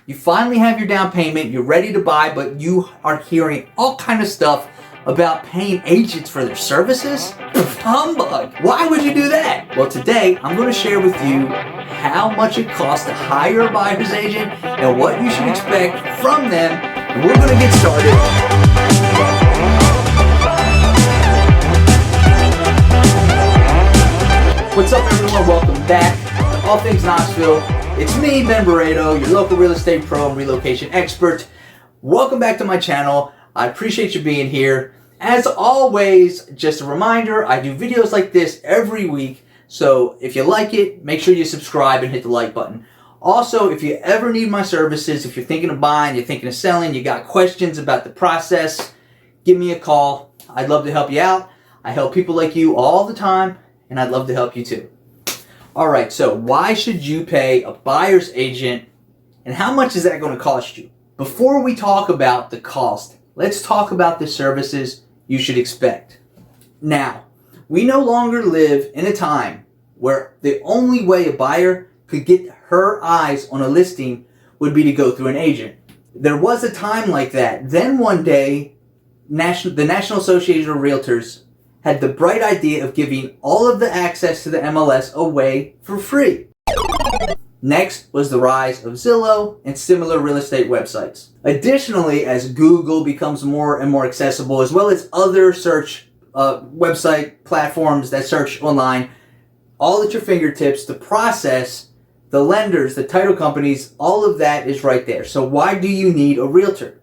You finally have your down payment, you're ready to buy, but you are hearing all kind of stuff about paying agents for their services? Humbug! Why would you do that? Well, today I'm going to share with you how much it costs to hire a buyer's agent and what you should expect from them. And we're going to get started. What's up, everyone? Welcome back to All Things Knoxville. It's me, Ben Barredo, your local real estate pro and relocation expert. Welcome back to my channel. I appreciate you being here. As always, just a reminder, I do videos like this every week. So if you like it, make sure you subscribe and hit the like button. Also, if you ever need my services, if you're thinking of buying, you're thinking of selling, you got questions about the process, give me a call. I'd love to help you out. I help people like you all the time, and I'd love to help you too. All right, so why should you pay a buyer's agent, and how much is that going to cost you? Before we talk about the cost, let's talk about the services you should expect. Now, we no longer live in a time where the only way a buyer could get her eyes on a listing would be to go through an agent. There was a time like that. Then one day, the National Association of Realtors had the bright idea of giving all of the access to the MLS away for free. Next was the rise of Zillow and similar real estate websites. Additionally, as Google becomes more and more accessible, as well as other search website platforms that search online, all at your fingertips, the process, the lenders, the title companies, all of that is right there. So why do you need a realtor?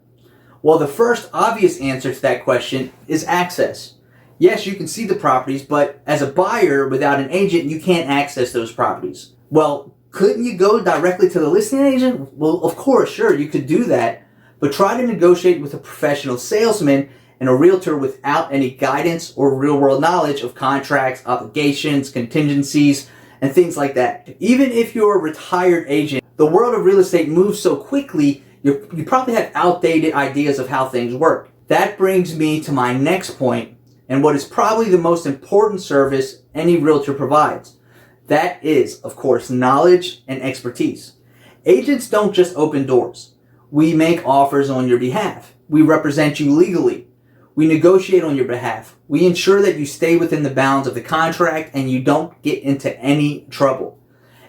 Well, the first obvious answer to that question is access. Yes, you can see the properties, but as a buyer without an agent, you can't access those properties. Well, couldn't you go directly to the listing agent? Well, of course, sure, you could do that, but try to negotiate with a professional salesman and a realtor without any guidance or real-world knowledge of contracts, obligations, contingencies, and things like that. Even if you're a retired agent, the world of real estate moves so quickly, you probably have outdated ideas of how things work. That brings me to my next point, and what is probably the most important service any realtor provides. That is, of course, knowledge and expertise. Agents don't just open doors. We make offers on your behalf. We represent you legally. We negotiate on your behalf. We ensure that you stay within the bounds of the contract and you don't get into any trouble.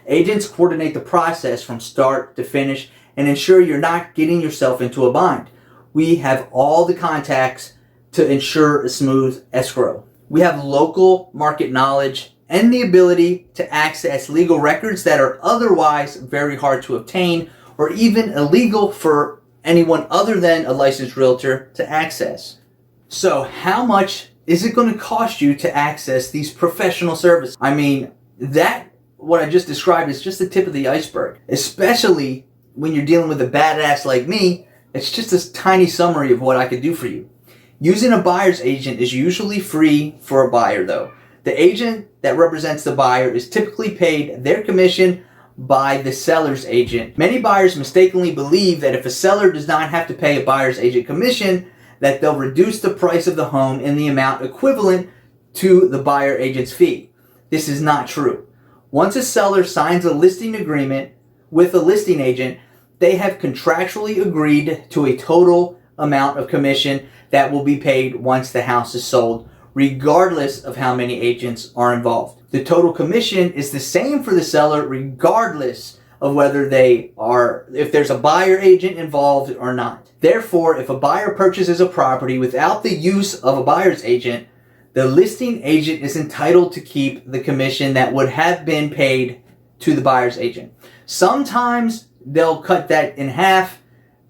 Agents coordinate the process from start to finish and ensure you're not getting yourself into a bind. We have all the contacts to ensure a smooth escrow. We have local market knowledge and the ability to access legal records that are otherwise very hard to obtain or even illegal for anyone other than a licensed realtor to access. So how much is it going to cost you to access these professional services? I mean, what I just described is just the tip of the iceberg, especially when you're dealing with a badass like me. It's just a tiny summary of what I could do for you. Using a buyer's agent is usually free for a buyer though. The agent that represents the buyer is typically paid their commission by the seller's agent. Many buyers mistakenly believe that if a seller does not have to pay a buyer's agent commission, that they'll reduce the price of the home in the amount equivalent to the buyer agent's fee. This is not true. Once a seller signs a listing agreement with a listing agent, they have contractually agreed to a total amount of commission that will be paid once the house is sold, regardless of how many agents are involved. The total commission is the same for the seller regardless of whether if there's a buyer agent involved or not. Therefore, if a buyer purchases a property without the use of a buyer's agent, the listing agent is entitled to keep the commission that would have been paid to the buyer's agent. Sometimes they'll cut that in half,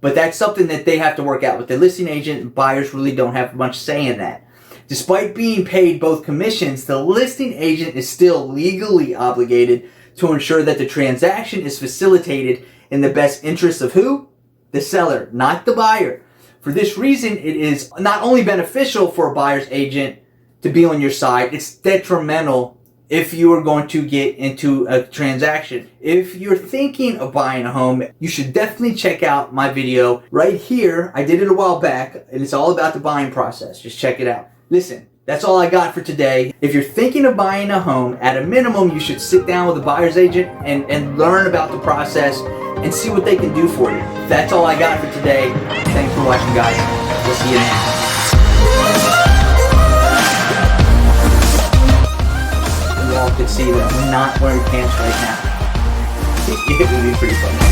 but that's something that they have to work out with the listing agent. Buyers really don't have much say in that. Despite being paid both commissions, the listing agent is still legally obligated to ensure that the transaction is facilitated in the best interest of who? The seller, not the buyer. For this reason, it is not only beneficial for a buyer's agent to be on your side, it's detrimental if you are going to get into a transaction. If you're thinking of buying a home, you should definitely check out my video right here. I did it a while back, and it's all about the buying process. Just check it out. Listen, that's all I got for today. If you're thinking of buying a home, at a minimum, you should sit down with a buyer's agent and learn about the process. and see what they can do for you. That's all I got for today. Thanks for watching, guys. We'll see you next. You all could see that I'm not wearing pants right now. It would be pretty funny.